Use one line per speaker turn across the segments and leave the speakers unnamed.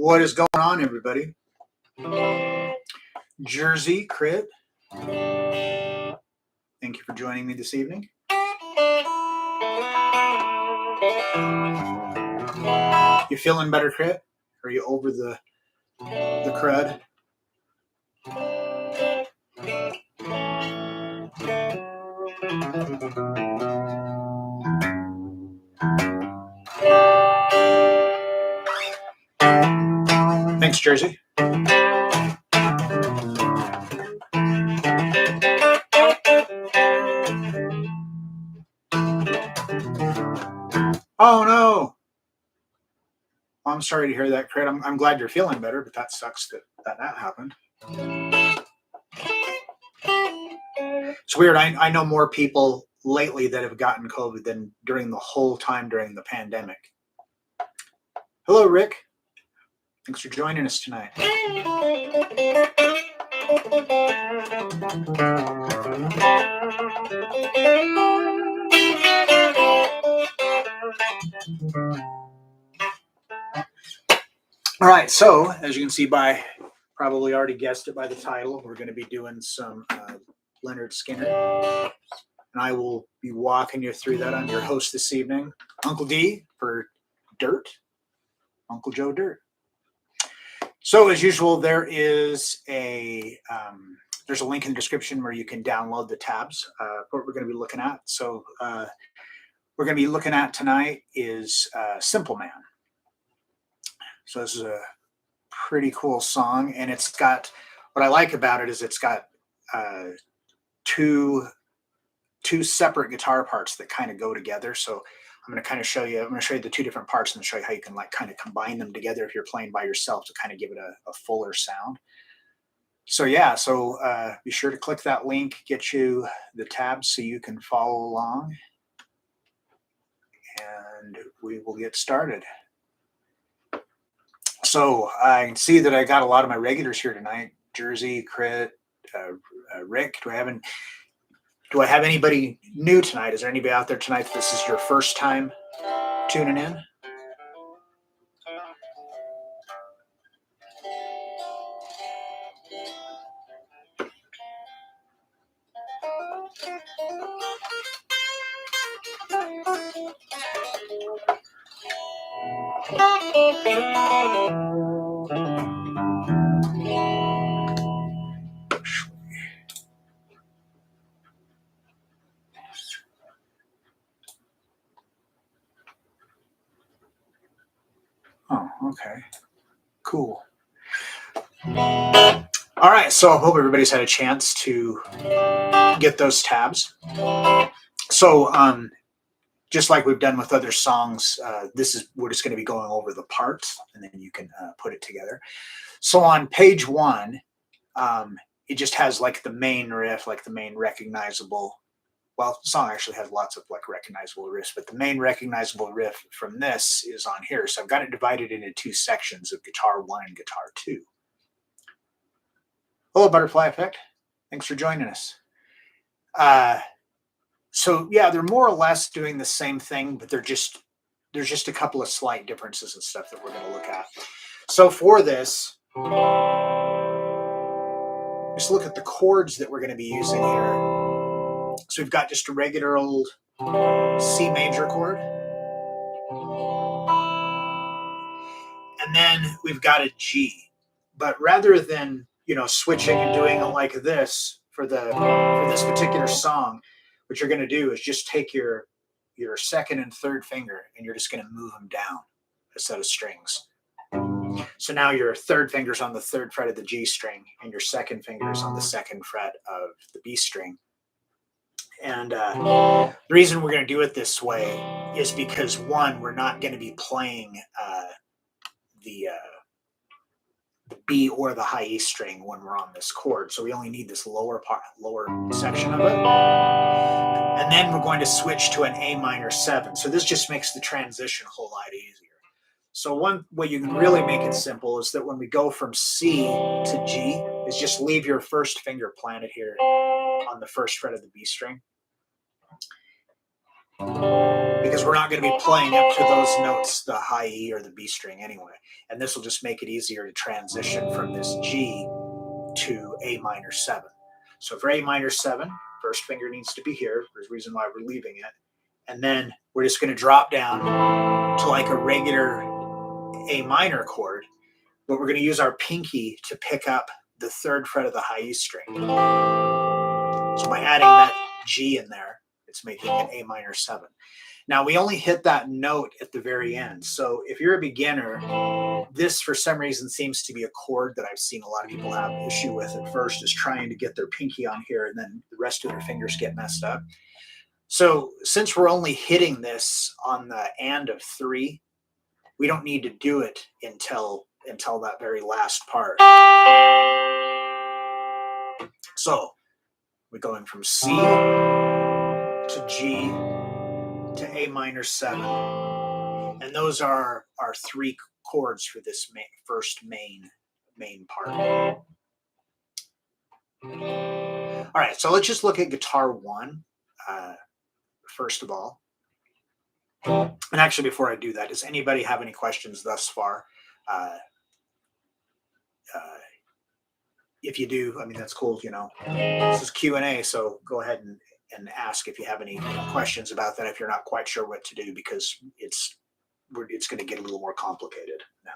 What is going on, everybody? Jersey Crit, thank you for joining me this evening. You feeling better, Crit? Are you over the crud? Thanks, Jersey. Oh no! I'm sorry to hear that, Crit. I'm glad you're feeling better, but that sucks that happened. It's weird. I know more people lately that have gotten COVID than during the whole time during the pandemic. Hello, Rick. Thanks for joining us tonight. All right, so as you can see by, probably already guessed it by the title, we're going to be doing some Lynyrd Skynyrd, and I will be walking you through that. I'm your host this evening, Uncle D for Dirt, Uncle Joe Dirt. So as usual, there is there's a link in the description where you can download the tabs. What we're going to be looking at. So we're going to be looking at tonight is Simple Man. So this is a pretty cool song, and it's got, what I like about it is it's got two separate guitar parts that kind of go together. So I'm going to kind of show you, the two different parts and show you how you can like kind of combine them together if you're playing by yourself to kind of give it a fuller sound. So yeah, so be sure to click that link, get you the tabs so you can follow along, and we will get started. So I can see that I got a lot of my regulars here tonight. Jersey, Crit, Rick. Do I have anybody new tonight? Is there anybody out there tonight that this is your first time tuning in? Oh, okay. Cool. All right, so I hope everybody's had a chance to get those tabs. So just like we've done with other songs, we're just going to be going over the parts, and then you can put it together. So on page 1, it just has like the main riff, like the main recognizable. Well, the song actually has lots of like recognizable riffs, but the main recognizable riff from this is on here. So I've got it divided into 2 sections of guitar 1 and guitar 2. Hello, Butterfly Effect. Thanks for joining us. So yeah, they're more or less doing the same thing, but there's just a couple of slight differences and stuff that we're going to look at. So for this, just look at the chords that we're going to be using here. So we've got just a regular old C major chord. And then we've got a G. But rather than, switching and doing it like this for this particular song, what you're going to do is just take your second and third finger, and you're just going to move them down a set of strings. So now your third finger's on the 3rd fret of the G string, and your second finger is on the 2nd fret of the B string. And the reason we're going to do it this way is because, one, we're not going to be playing the B or the high E string when we're on this chord. So we only need this lower section of it. And then we're going to switch to an A minor 7. So this just makes the transition a whole lot easier. So one way you can really make it simple is that when we go from C to G, is just leave your first finger planted here on the 1st fret of the B string. because we're not going to be playing up to those notes, the high E or the B string anyway. And this will just make it easier to transition from this G to A minor 7. So for A minor 7, first finger needs to be here. There's a reason why we're leaving it. And then we're just going to drop down to like a regular A minor chord, but we're going to use our pinky to pick up the 3rd fret of the high E string. So by adding that G in there, it's making it A minor 7. Now we only hit that note at the very end. So if you're a beginner, this for some reason seems to be a chord that I've seen a lot of people have issue with at first, is trying to get their pinky on here and then the rest of their fingers get messed up. So since we're only hitting this on the and of 3, we don't need to do it until that very last part. So we're going from C to G to A minor 7. And those are our 3 chords for this first main part. All right, so let's just look at guitar 1 first of all. And actually, before I do that, does anybody have any questions thus far? If you do, I mean, that's cool. You know, this is Q&A, so go ahead and ask if you have any questions about that if you're not quite sure what to do, because it's going to get a little more complicated now.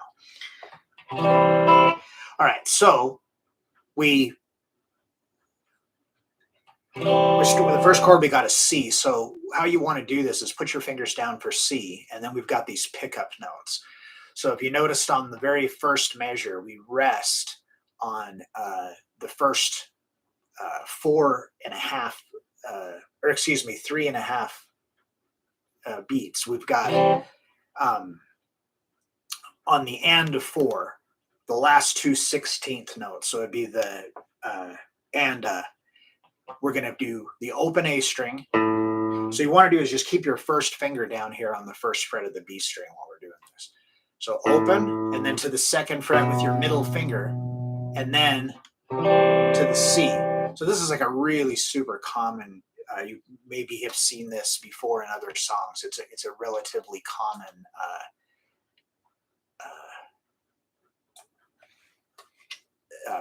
All right, so with the first chord, we got a C. So how you want to do this is put your fingers down for C, and then we've got these pickup notes. So if you noticed on the very first measure, we rest on the first 3.5 beats. We've got on the and of 4, the last 2 16th notes. So it'd be the we're going to do the open A string. So you want to do is just keep your first finger down here on the 1st fret of the B string while we're doing this. So open, and then to the 2nd fret with your middle finger, and then to the C. So this is like a really super common, you maybe have seen this before in other songs. It's a relatively common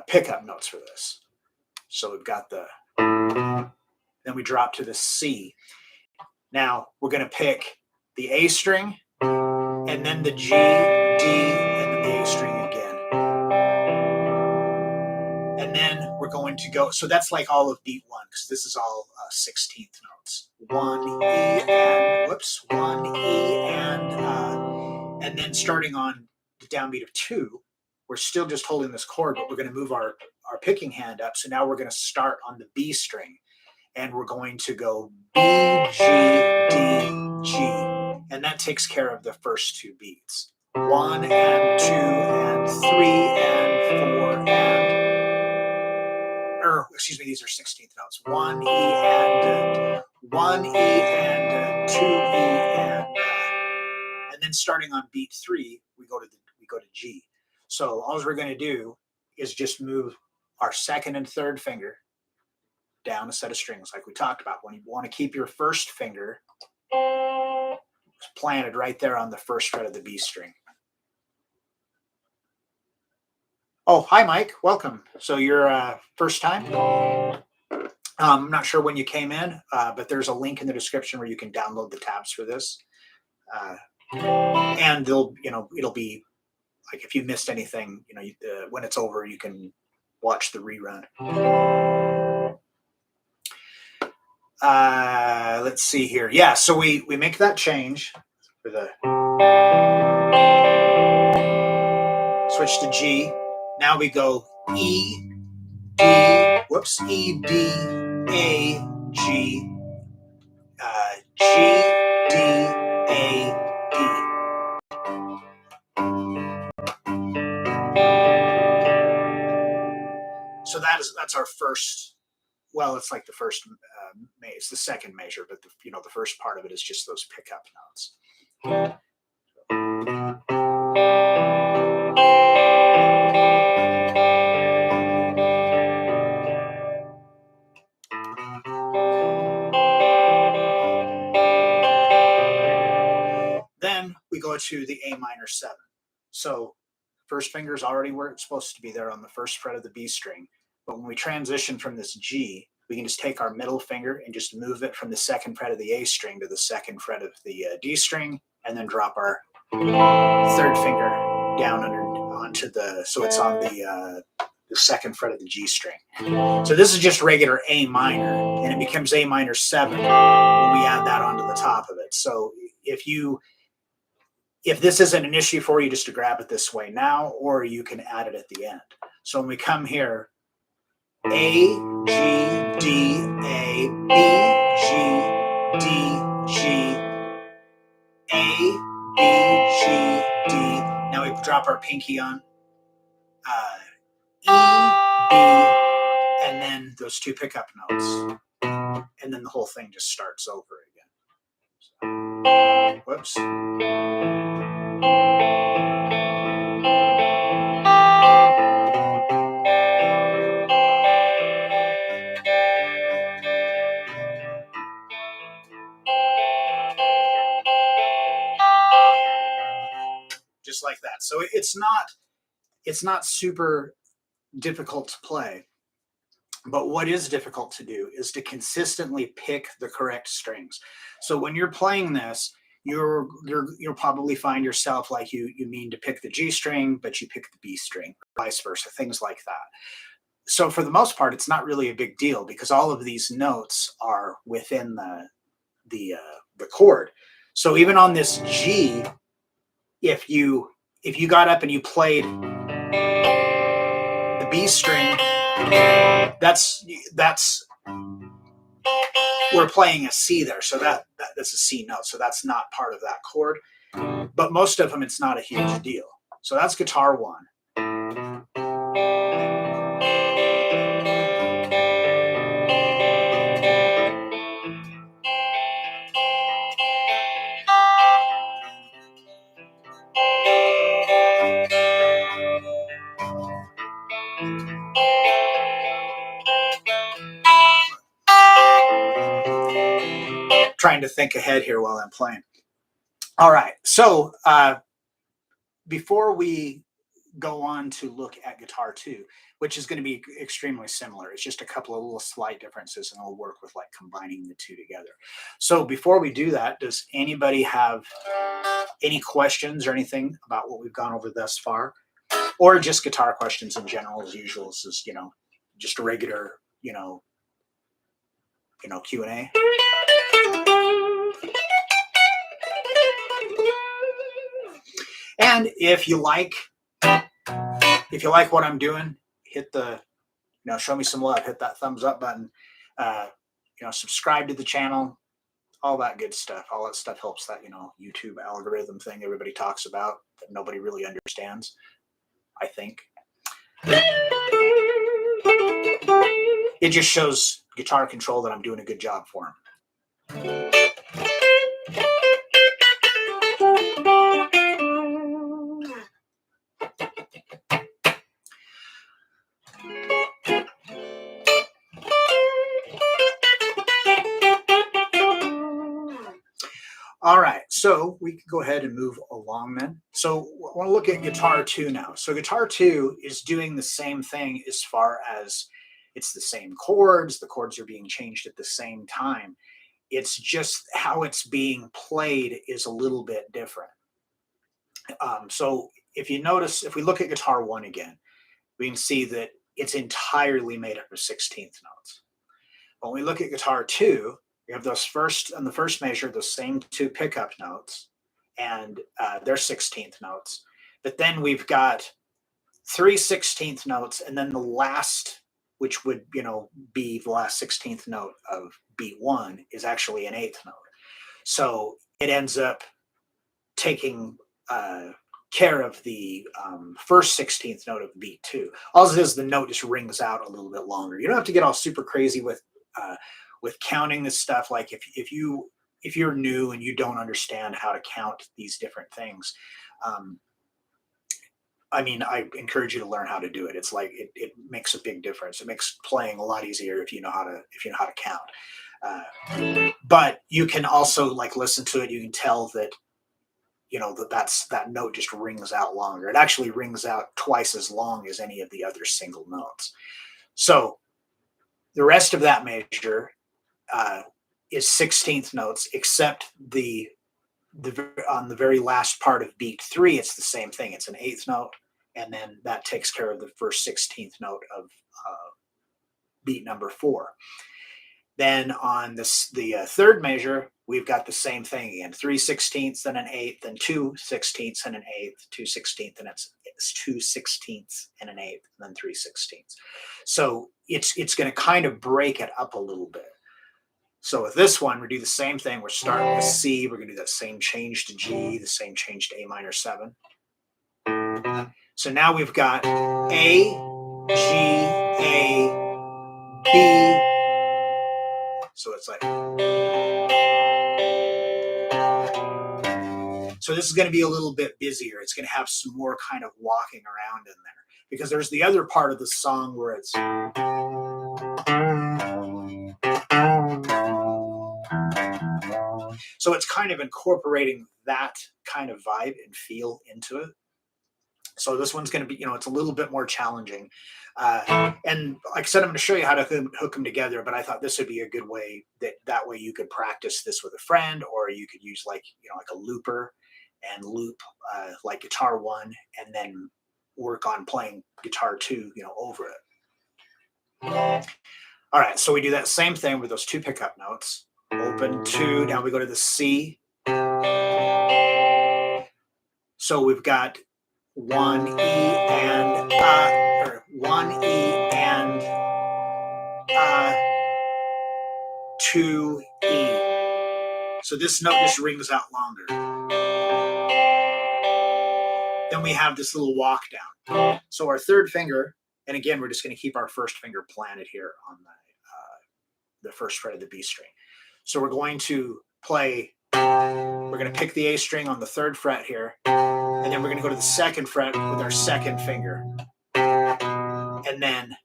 pickup notes for this. So we've got then we drop to the C. Now we're going to pick the A string, and then the G, D, and then the A string again. And then we're going to go, so that's like all of beat 1, because this is all 16th notes. 1 E and, 1 E and then starting on the downbeat of 2, we're still just holding this chord, but we're going to move our picking hand up. So now we're going to start on the B string, and we're going to go B, G, D, G. And that takes care of the first 2 beats. 1 and 2 and 3 and 4 excuse me, these are 16th notes. 1 E and 1 E and 2 E and then starting on beat 3, we go to G. So all we're going to do is just move our 2nd and 3rd finger down a set of strings like we talked about. When you want to keep your first finger planted right there on the 1st fret of the B string. Oh, hi, Mike. Welcome. So you're first time? I'm not sure when you came in, but there's a link in the description where you can download the tabs for this. And it'll be like, if you missed anything, when it's over, you can watch the rerun. Let's see here. Yeah, so we make that change for the switch to G. Now we go E, D, E, D, A, G, G, D, A, D. So that's our first. Well, it's like the first. It's the 2nd measure, but the first part of it is just those pickup notes. go to the A minor 7. So first finger is already where it's supposed to be, there on the first fret of the B string. But when we transition from this G, we can just take our middle finger and just move it from the second fret of the A string to the second fret of the D string, and then drop our third finger down onto the, so it's on the second fret of the G string. So this is just regular A minor, and it becomes A minor 7 when we add that onto the top of it. So if this isn't an issue for you, just to grab it this way now, or you can add it at the end. So when we come here, A, G, D, A, B, G, D, G, A, B, G, D. Now we drop our pinky on E, B, and then those two pickup notes. And then the whole thing just starts over again. So, whoops. Just like that. So it's not super difficult to play. But what is difficult to do is to consistently pick the correct strings. So when you're playing this, you'll probably find yourself like you mean to pick the G string, but you pick the B string, vice versa, things like that. So for the most part, it's not really a big deal because all of these notes are within the chord. So even on this G, if you got up and you played the B string, that's we're playing a C there, so that's a C note, so that's not part of that chord. But most of them, it's not a huge deal. So that's guitar 1. Trying to think ahead here while I'm playing. All right, so before we go on to look at guitar 2, which is going to be extremely similar, it's just a couple of little slight differences, and we'll work with like combining the two together. So before we do that, does anybody have any questions or anything about what we've gone over thus far, or just guitar questions in general? As usual, this is just a regular Q&A. And if you like what I'm doing, hit the, show me some love, hit that thumbs up button, subscribe to the channel, all that good stuff. All that stuff helps that, YouTube algorithm thing everybody talks about that nobody really understands, I think. It just shows Guitar Control that I'm doing a good job for him. All right, so we can go ahead and move along then. So I want to look at guitar 2 now. So guitar 2 is doing the same thing as far as it's the same chords. The chords are being changed at the same time. It's just how it's being played is a little bit different. So if you notice, if we look at guitar 1 again, we can see that it's entirely made up of 16th notes. When we look at guitar 2, we have those on the first measure, those same two pickup notes, and they're 16th notes. But then we've got 3 16th notes, and then the last, which would be the last 16th note of beat 1, is actually an 8th note. So it ends up taking care of the first 16th note of beat 2. All it is, the note just rings out a little bit longer. You don't have to get all super crazy with counting this stuff. Like if you're new and you don't understand how to count these different things, I encourage you to learn how to do it. It's like it makes a big difference. It makes playing a lot easier if you know how to count. But you can also listen to it. You can tell that you know, that note just rings out longer. It actually rings out twice as long as any of the other single notes. So the rest of that measure is 16th notes, except on the very last part of beat 3, it's the same thing. It's an 8th note, and then that takes care of the first 16th note of beat number 4. Then on the third measure, we've got the same thing again: 3/16, then an 8th, then 2/16 and an 8th, 2/16, and it's 2/16 and an 8th, and then 3/16. So it's going to kind of break it up a little bit. So with this one, we do the same thing. We're starting with C. We're going to do that same change to G, the same change to A minor 7. So now we've got A, G, A, B. So it's like, so this is going to be a little bit busier. It's going to have some more kind of walking around in there, because there's the other part of the song where it's, so it's kind of incorporating that kind of vibe and feel into it. So this one's going to be, you know, it's a little bit more challenging. And like I said, I'm going to show you how to hook them together, but I thought this would be a good way that way you could practice this with a friend, or you could use like, you know, like a looper and loop like guitar 1, and then work on playing guitar 2, you know, over it. All right, so we do that same thing with those 2 pickup notes. Open 2, now we go to the C. So we've got 1 E and or 1 E and 2 E. So this note just rings out longer. Then we have this little walk down. So our third finger, and again, we're just going to keep our first finger planted here on the first fret of the B string. So we're going to play, we're going to pick the A string on the 3rd fret here, and then we're going to go to the 2nd fret with our 2nd finger, and then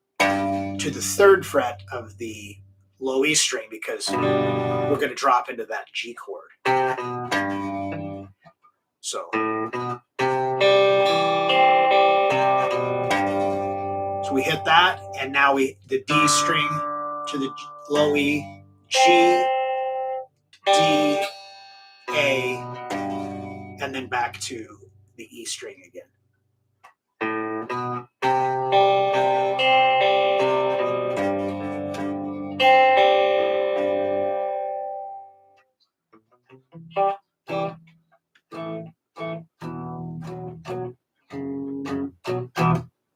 to the 3rd fret of the low E string, because we're going to drop into that G chord. So we hit that, and now the D string to the low E, G, D, A, and then back to the E string again.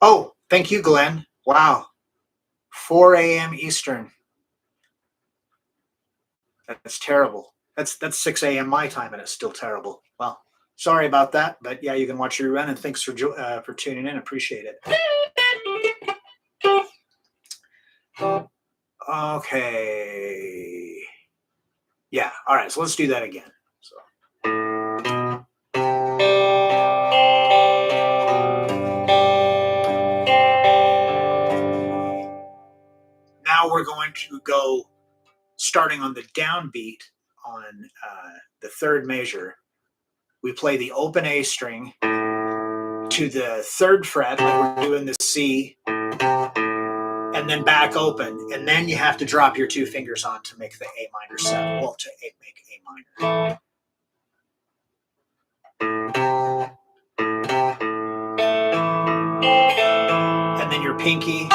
Oh, thank you, Glenn. Wow. 4 a.m. Eastern. That's terrible. That's 6 a.m. my time, and it's still terrible. Well, sorry about that, but yeah, you can watch your run, and thanks for tuning in. Appreciate it. Okay. Yeah. All right. So let's do that again. So. Now we're going to go starting on the downbeat on the 3rd measure. We play the open A string to the 3rd fret, like we're doing the C, and then back open, and then you have to drop your 2 fingers on to make the A minor 7. Well, to make A minor. And then your pinky.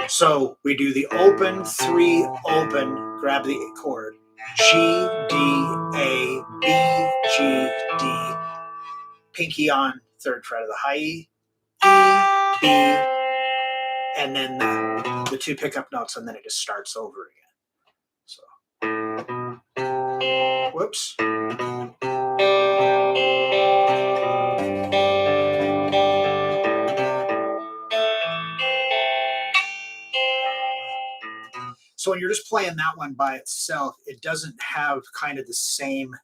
So we do the open 3 open, grab the chord, G, D, A, B, G, D, pinky on 3rd fret of the high E, E, B, and then the 2 pickup notes, and then it just starts over again. So, whoops. So when you're just playing that one by itself, it doesn't have kind of the same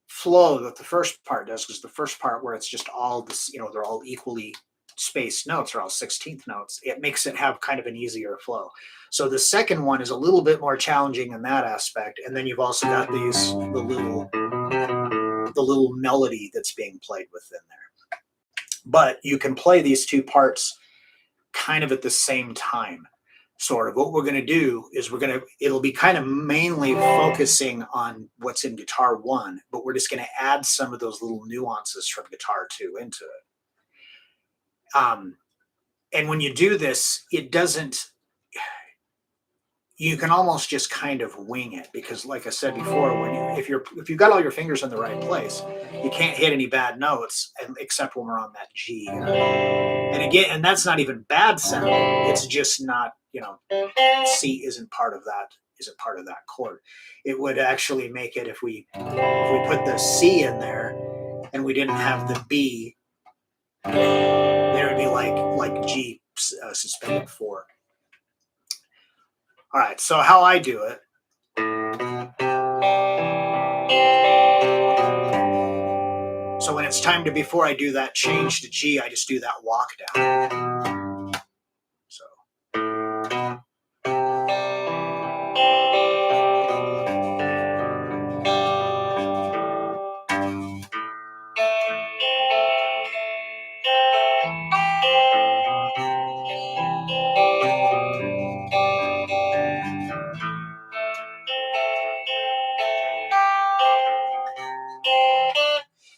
flow that the first part does, because the first part, where it's just all this, you know, they're all equally spaced notes, or all 16th notes, it makes it have kind of an easier flow. So the second one is a little bit more challenging in that aspect, and then you've also got the little the little melody that's being played within there. But you can play these two parts kind of at the same time. Sort of what we're going to do is it'll be kind of mainly focusing on what's in guitar 1, but we're just going to add some of those little nuances from guitar 2 into it. And when you do this, it doesn't, you can almost just kind of wing it, because like I said before, if you've got all your fingers in the right place, you can't hit any bad notes except when we're on that G. And again, and that's not even bad sounding. It's just not, C isn't part of that chord. It would actually make it if we put the C in there and we didn't have the B, there would be like G suspended 4. All right, so how I do it. So when it's time before I do that change to G, I just do that walk down. So.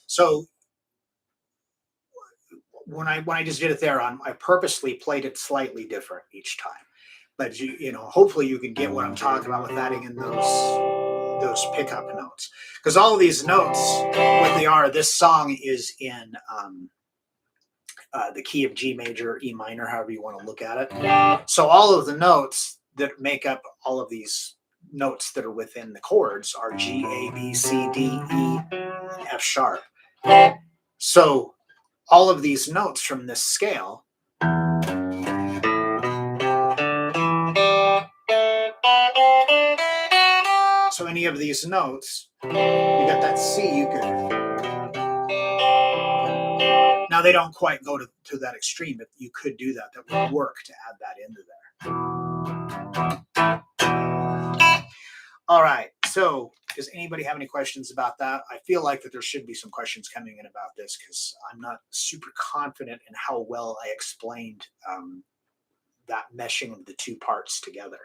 So when I just did it there, I purposely played it slightly different each time. But hopefully you can get what I'm talking about with adding in those pickup notes, because all of these notes, what they are, this song is in the key of G major, E minor, however you want to look at it. So all of the notes that make up all of these notes that are within the chords are G, A, B, C, D, E, and F sharp. So all of these notes from this scale so any of these notes, you got that C, you could. Now they don't quite go to that extreme, but you could do that. That would work to add that into there. All right. So does anybody have any questions about that? I feel like that there should be some questions coming in about this, because I'm not super confident in how well I explained that meshing of the two parts together.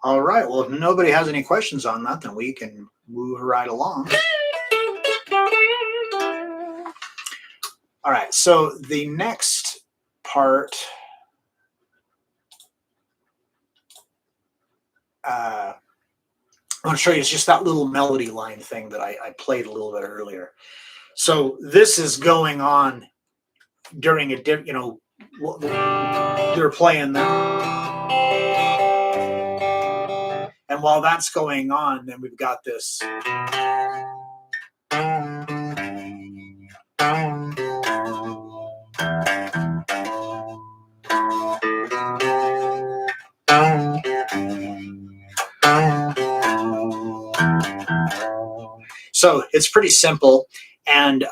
All right. Well, if nobody has any questions on that, then we can move right along. All right. So the next part I want to show you is just that little melody line thing that I played a little bit earlier. So this is going on during a they're playing that, and while that's going on, then we've got this. So it's pretty simple, and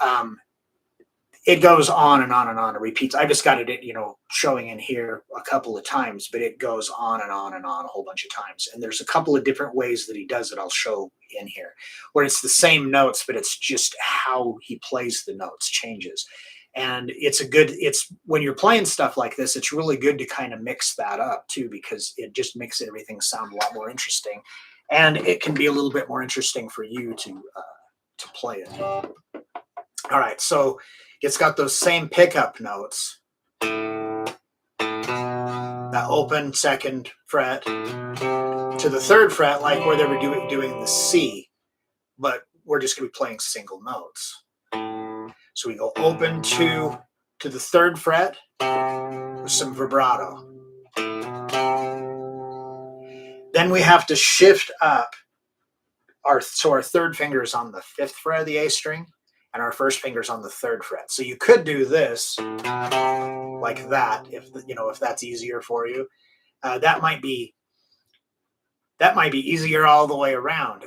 it goes on and on and on. It repeats. I just got it, showing in here a couple of times, but it goes on and on and on a whole bunch of times. And there's a couple of different ways that he does it. I'll show in here, where it's the same notes, but it's just how he plays the notes changes. And it's when you're playing stuff like this, it's really good to kind of mix that up too, because it just makes everything sound a lot more interesting. And it can be a little bit more interesting for you to play it. All right, so it's got those same pickup notes. that open second fret to the third fret, like where they were doing the C, but we're just going to be playing single notes. So we go open to the third fret with some vibrato. Then we have to shift up our third finger is on the fifth fret of the A string, and our first finger is on the third fret. So you could do this like that, if that's easier for you. That might be easier all the way around.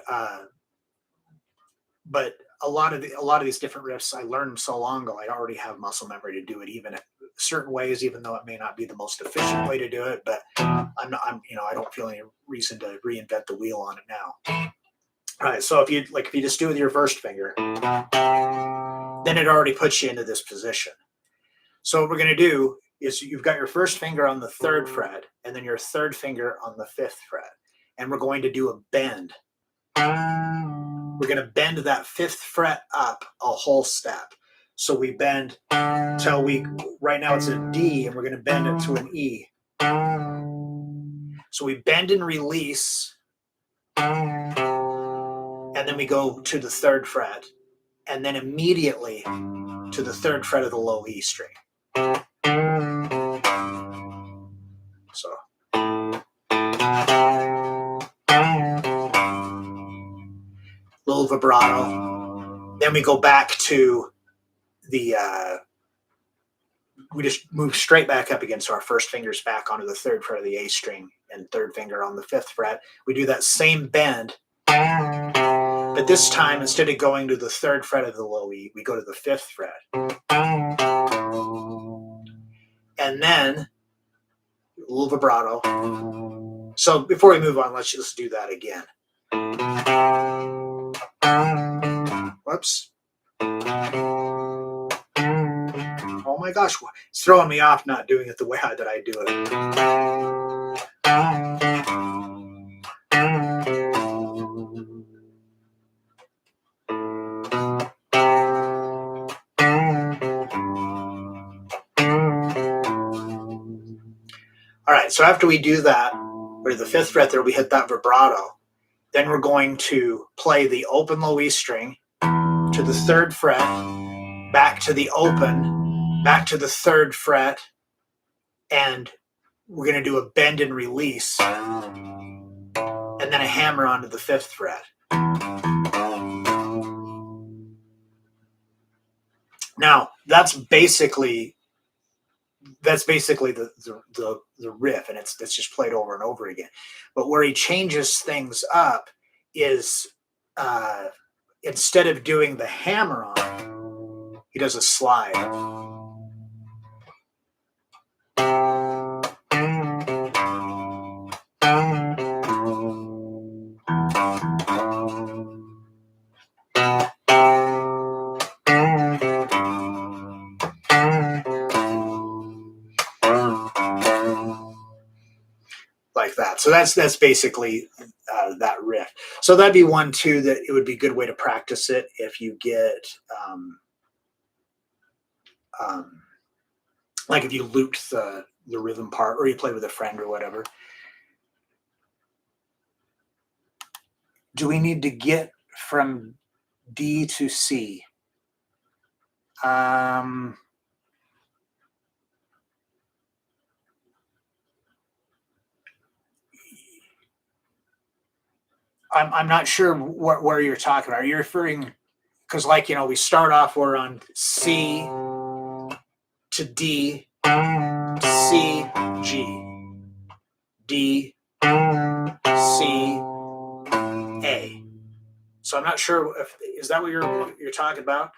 But a lot of these different riffs, I learned them so long ago. I already have muscle memory to do it, even in certain ways, even though it may not be the most efficient way to do it. But I don't feel any reason to reinvent the wheel on it now. All right, so if you just do it with your first finger, then it already puts you into this position. So what we're going to do is you've got your first finger on the third fret, and then your third finger on the fifth fret, and we're going to do a bend. We're going to bend that fifth fret up a whole step. So we bend till right now it's a D, and we're going to bend it to an E. So we bend and release, and then we go to the third fret, and then immediately to the third fret of the low E string. So. Little vibrato. Then we go back to we just move straight back up again. So our first finger's back onto the third fret of the A string and third finger on the fifth fret. We do that same bend, but this time, instead of going to the third fret of the low E, we go to the fifth fret. And then a little vibrato. So before we move on, let's just do that again. Whoops. Oh my gosh, it's throwing me off not doing it the way that I do it. All right, so after we do that, or the fifth fret there, we hit that vibrato. Then we're going to play the open low E string to the third fret, back to the open, back to the third fret, and we're going to do a bend and release, and then a hammer onto the fifth fret. Now, that's basically the riff, and it's just played over and over again. But where he changes things up is instead of doing the hammer on, he does a slide. Like that. So that's basically that riff. So that'd be one too, that it would be a good way to practice it if you get like if you looped the rhythm part, or you play with a friend or whatever. Do we need to get from D to C? I'm not sure where you're talking about. Are you referring, because we start off, we're on C to D, C, G, D, C, A. So I'm not sure is that what you're talking about?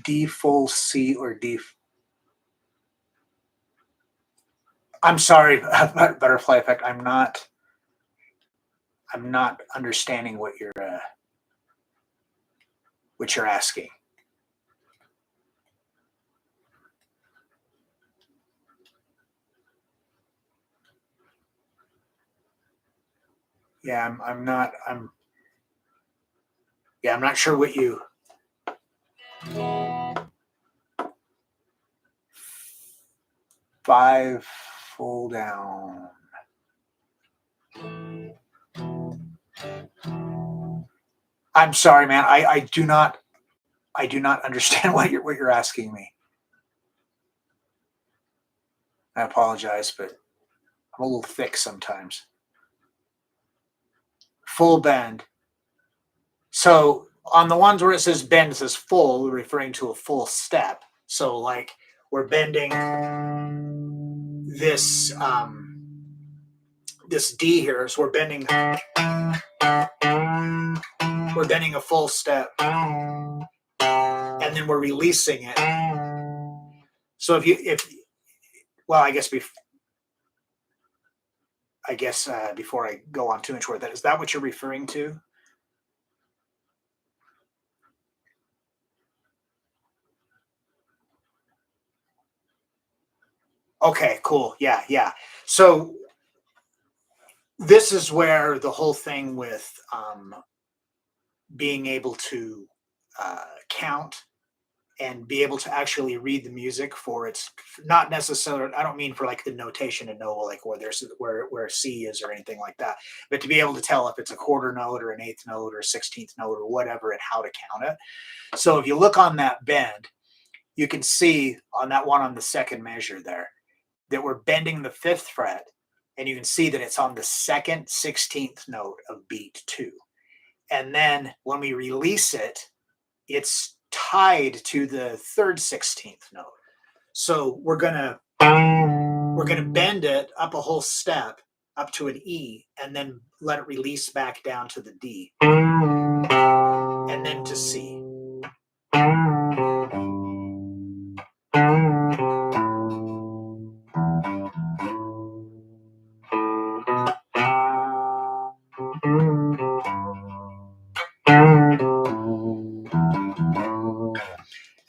D full C or D. I'm sorry, butterfly effect. I'm not understanding what you're asking. Yeah, I'm not sure what you. Five full down. I'm sorry, man. I do not understand what you're asking me. I apologize, but I'm a little thick sometimes. Full bend. So on the ones where it says bend, it says full, we're referring to a full step. So like we're bending this this D here, so we're bending a full step, and then we're releasing it. So I guess before I go on too much with that, is that what you're referring to? Okay, cool. Yeah. So this is where the whole thing with being able to count and be able to actually read the music for its not necessarily, I don't mean for like the notation to know like where C is or anything like that, but to be able to tell if it's a quarter note or an eighth note or a 16th note or whatever and how to count it. So if you look on that bend, you can see on that one on the second measure there that we're bending the fifth fret, and you can see that it's on the second 16th note of beat 2. And then when we release it, it's tied to the third 16th note. So we're gonna bend it up a whole step up to an E, and then let it release back down to the D, and then to C.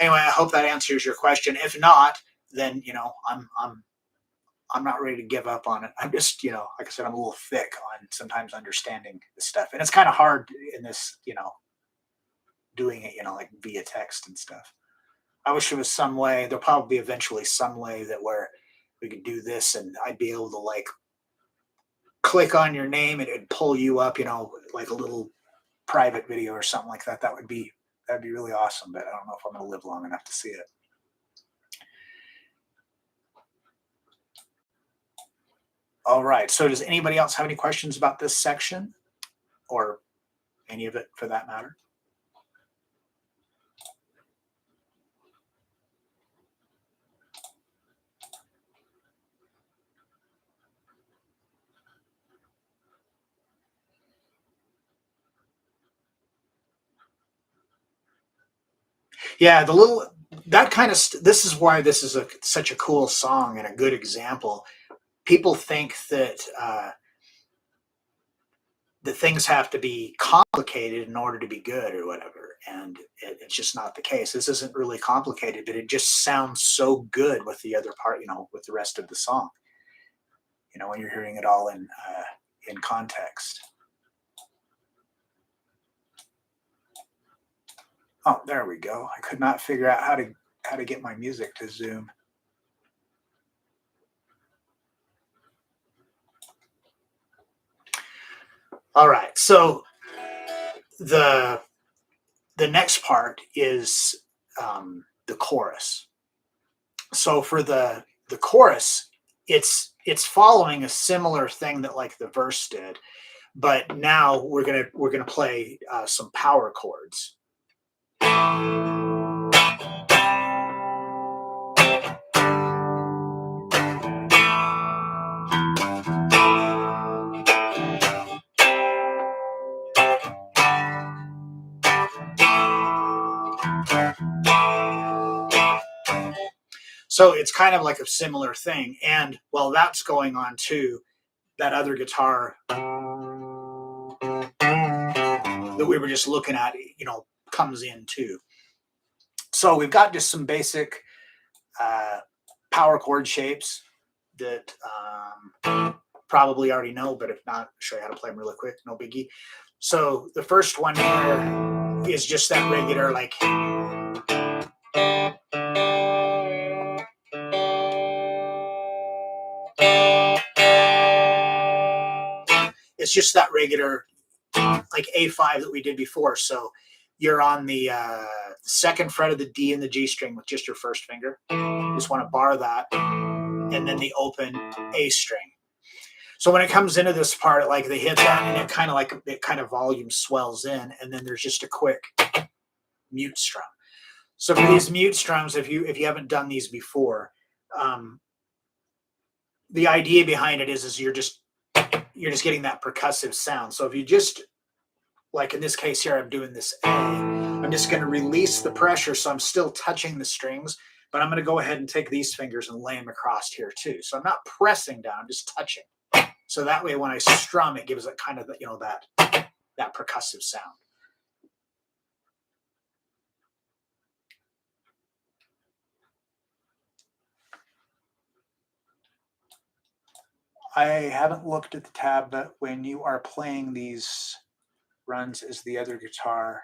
Anyway, I hope that answers your question. If not, then I'm not ready to give up on it. I'm just, like I said, I'm a little thick on sometimes understanding this stuff, and it's kind of hard in this, doing it, like via text and stuff. I wish there was some way. There'll probably be eventually some way that where we could do this, and I'd be able to like click on your name and it'd pull you up, like a little private video or something like that. That'd be really awesome. But I don't know if I'm going to live long enough to see it. All right. So does anybody else have any questions about this section or any of it for that matter? Yeah, this is why this is such a cool song and a good example. People think that the things have to be complicated in order to be good or whatever, and it's just not the case. This isn't really complicated, but it just sounds so good with the other part, with the rest of the song. When you're hearing it all in context. Oh, there we go. I could not figure out how to get my music to zoom. All right, so the next part is the chorus. So for the chorus, it's following a similar thing that like the verse did, but now we're gonna play some power chords. So it's kind of like a similar thing. And while that's going on too, that other guitar that we were just looking at, comes in too. So we've got just some basic power chord shapes that probably already know, but if not, I'll show you how to play them really quick. No biggie. So the first one here is just that regular, like, it's just that regular, like A5 that we did before. So you're on the second fret of the D and the G string with just your first finger. You just want to bar that, and then the open A string. So when it comes into this part, like they hit that, and it kind of volume swells in, and then there's just a quick mute strum. So for these mute strums, if you haven't done these before, the idea behind it is you're just getting that percussive sound. So if you just, like in this case here, I'm doing this A, I'm just going to release the pressure, so I'm still touching the strings, but I'm going to go ahead and take these fingers and lay them across here too. So I'm not pressing down, I'm just touching. So that way when I strum, it gives it kind of that percussive sound. I haven't looked at the tab, but when you are playing these runs, is the other guitar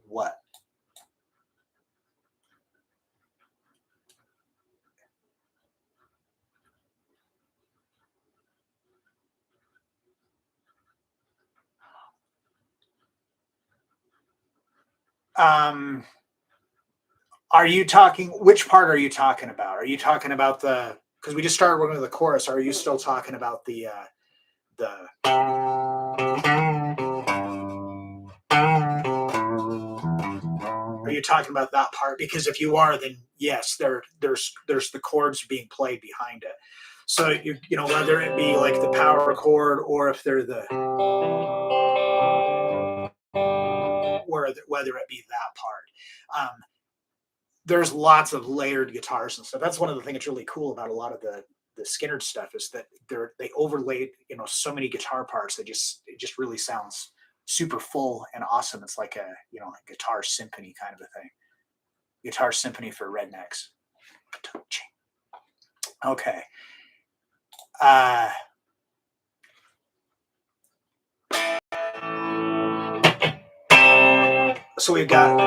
what? Are you talking, which part are you talking about? Are you talking about because we just started working with the chorus. Are you still talking about the are you talking about that part? Because if you are, then yes, there's the chords being played behind it. So whether it be like the power chord, or if they're whether it be that part. There's lots of layered guitars and stuff. That's one of the things that's really cool about a lot of the Skynyrd stuff, is that they overlaid so many guitar parts that it just really sounds super full and awesome. It's like a a guitar symphony kind of a thing. Guitar symphony for rednecks. Okay. So we've got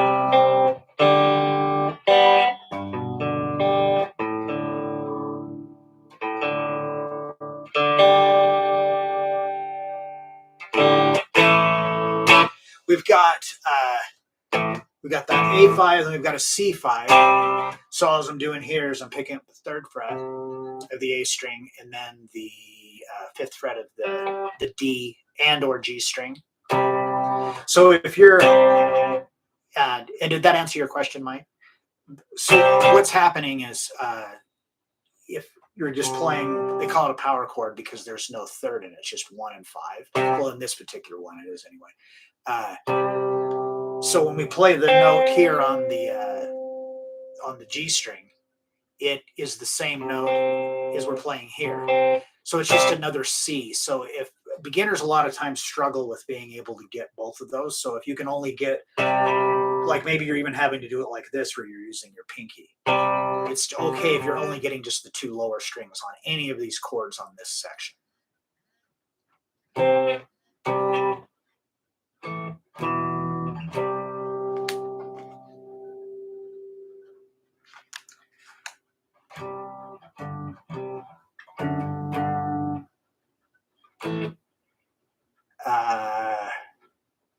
we've got that A5, and we've got a C5. So all I'm doing here is I'm picking up the third fret of the A string, and then the fifth fret of the D and or G string. So if you're, and did that answer your question, Mike? So what's happening is if you're just playing, they call it a power chord because there's no third in it. It's just 1 and 5. Well, in this particular one, it is anyway. So when we play the note here on the G string, it is the same note as we're playing here. So it's just another C. So if beginners a lot of times struggle with being able to get both of those. So if you can only get, like maybe you're even having to do it like this where you're using your pinky. It's okay if you're only getting just the 2 lower strings on any of these chords on this section.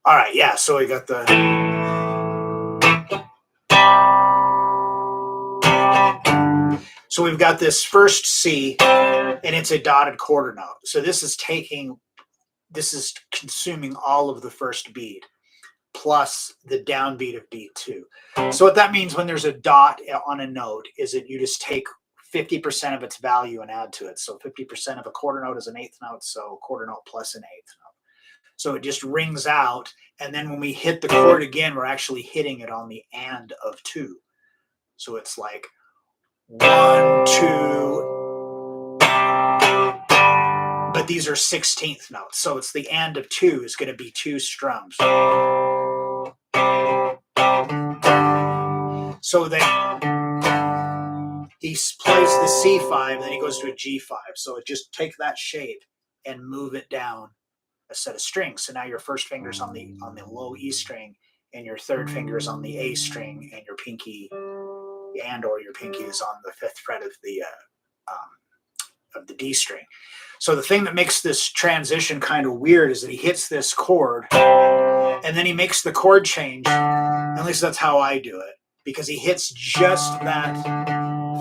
All right, yeah, so we got the... So we've got this first C, and it's a dotted quarter note. So this is consuming all of the first beat, plus the downbeat of beat 2. So what that means when there's a dot on a note is that you just take 50% of its value and add to it. So 50% of a quarter note is an eighth note, so quarter note plus an eighth note. So it just rings out. And then when we hit the chord again, we're actually hitting it on the and of 2. So it's like 1, 2. But these are 16th notes. So it's the and of 2 is going to be 2 strums. So then he plays the C5, then he goes to a G5. So just take that shape and move it down a set of strings. So now your first finger's on the low E string, and your third finger is on the A string, and your pinky or your pinky is on the 5th fret of the D string. So the thing that makes this transition kind of weird is that he hits this chord, and then he makes the chord change. At least that's how I do it, because he hits just that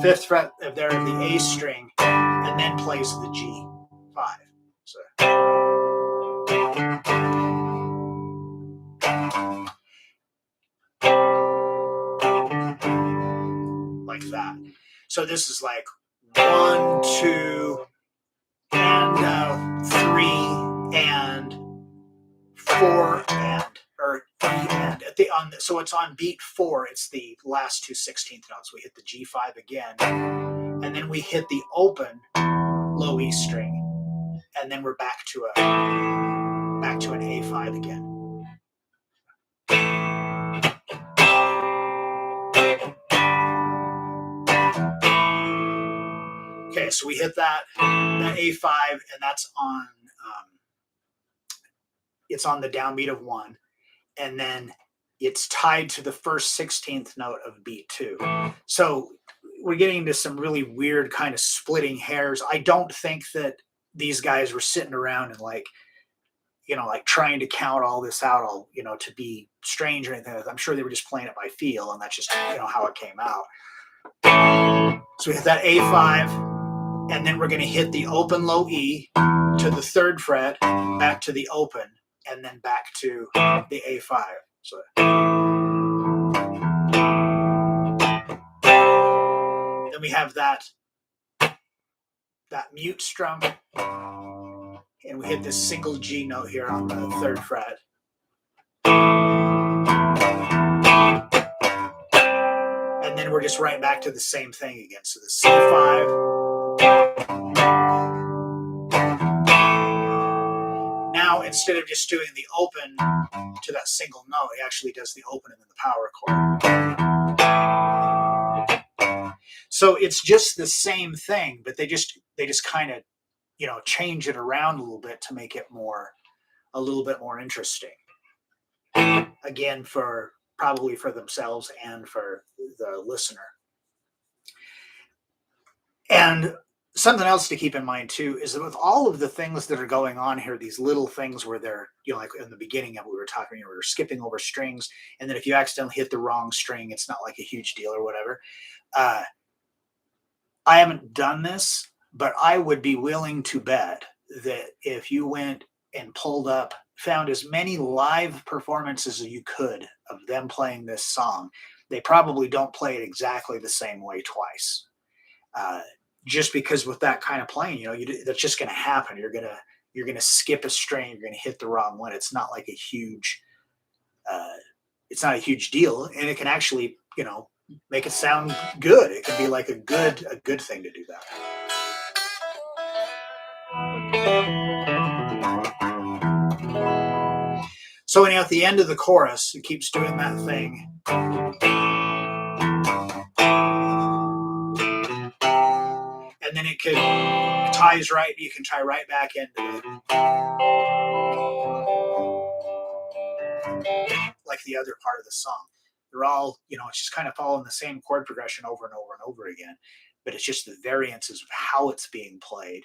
5th fret of the A string, and then plays the G5. So. Like that. So this is like 1, 2, and 3, and 4, and or and at the so it's on beat 4. It's the last 2 16th notes. We hit the G5 again, and then we hit the open low E string, and then we're back to an A5 again. Okay, so we hit that A5, and that's on it's on the downbeat of 1, and then it's tied to the first 16th note of beat 2. So we're getting into some really weird kind of splitting hairs. I don't think that these guys were sitting around and like trying to count all this out, all, to be strange or anything. I'm sure they were just playing it by feel, and that's just, how it came out. So we hit that A5, and then we're going to hit the open low E to the 3rd fret, back to the open, and then back to the A5. So then we have that mute strum, and we hit this single G note here on the 3rd fret. And then we're just right back to the same thing again. So the C5. Now, instead of just doing the open to that single note, he actually does the open and then the power chord. So it's just the same thing, but they just kind of, change it around a little bit to make it a little bit more interesting. Again, probably for themselves and for the listener. And something else to keep in mind too is that with all of the things that are going on here, these little things where they're, like in the beginning of what we were talking, we were skipping over strings, and then if you accidentally hit the wrong string, it's not like a huge deal or whatever. I haven't done this, but I would be willing to bet that if you went and found as many live performances as you could of them playing this song, they probably don't play it exactly the same way twice. Just because with that kind of playing, that's just going to happen. You're going to skip a string. You're going to hit the wrong one. It's not like it's not a huge deal, and it can actually, make it sound good. It can be like a good thing to do that. So anyhow, at the end of the chorus, it keeps doing that thing. And then you can tie right back into it. Like the other part of the song. They're all, it's just kind of following the same chord progression over and over and over again. But it's just the variances of how it's being played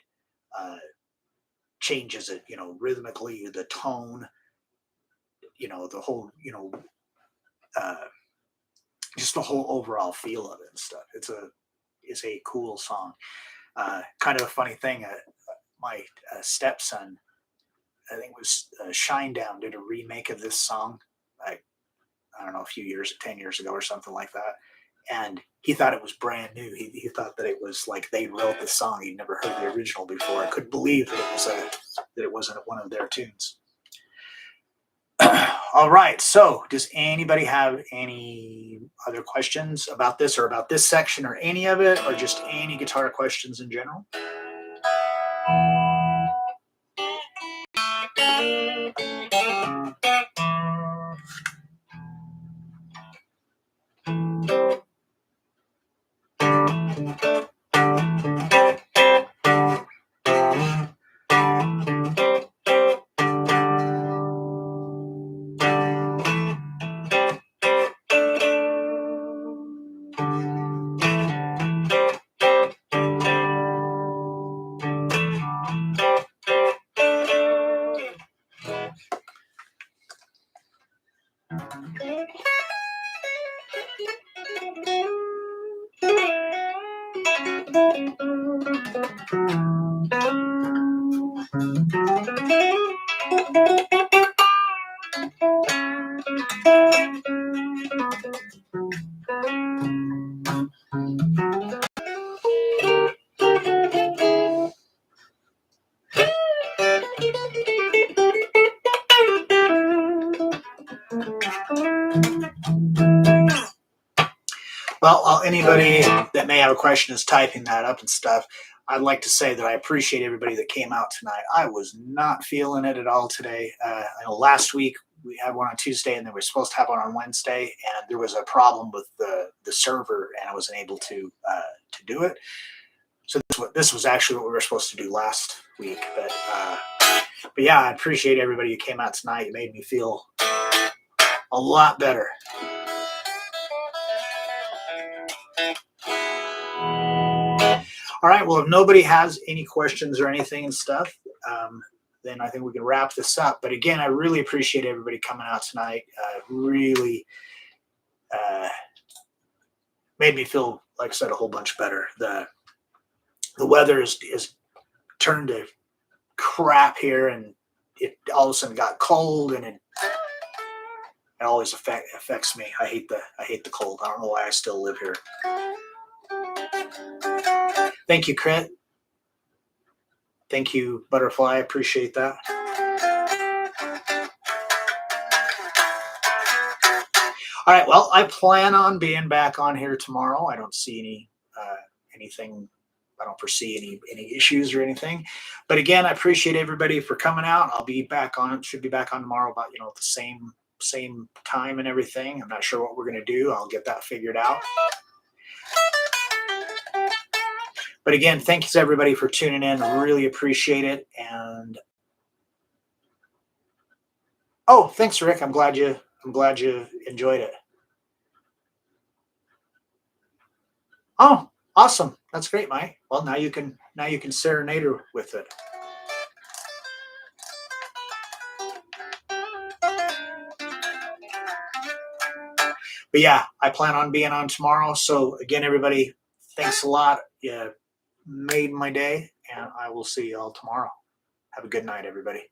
changes it, rhythmically, the tone, the whole, just the whole overall feel of it and stuff. It's a cool song. Kind of a funny thing, my stepson, I think it was Shinedown, did a remake of this song. I don't know, 10 years ago or something like that. And he thought it was brand new. He thought that it was like they wrote the song. He'd never heard the original before. I couldn't believe that it wasn't one of their tunes. All right. So, does anybody have any other questions about this or about this section or any of it, or just any guitar questions in general? Well, while anybody that may have a question is typing that up and stuff, I'd like to say that I appreciate everybody that came out tonight. I was not feeling it at all today. I know last week we had one on Tuesday, and then we were supposed to have one on Wednesday, and there was a problem with the server, and I wasn't able to do it. So this was actually what we were supposed to do last week. But yeah, I appreciate everybody who came out tonight. It made me feel a lot better. All right. Well, if nobody has any questions or anything and stuff, then I think we can wrap this up. But again, I really appreciate everybody coming out tonight. Really made me feel, like I said, a whole bunch better. The weather is turned to crap here, and it all of a sudden got cold, and it always affects me. I hate the cold. I don't know why I still live here. Thank you, Crit. Thank you, Butterfly. I appreciate that. All right. Well, I plan on being back on here tomorrow. I don't see anything. I don't foresee any issues or anything. But again, I appreciate everybody for coming out. I'll be back on. Should be back on tomorrow about the same time and everything. I'm not sure what we're gonna do. I'll get that figured out. But again, thanks everybody for tuning in. I really appreciate it. And oh, thanks, Rick. I'm glad you enjoyed it. Oh, awesome. That's great, Mike. Well, now you can serenade her with it. But yeah, I plan on being on tomorrow. So again, everybody, thanks a lot. You made my day, and I will see you all tomorrow. Have a good night, everybody.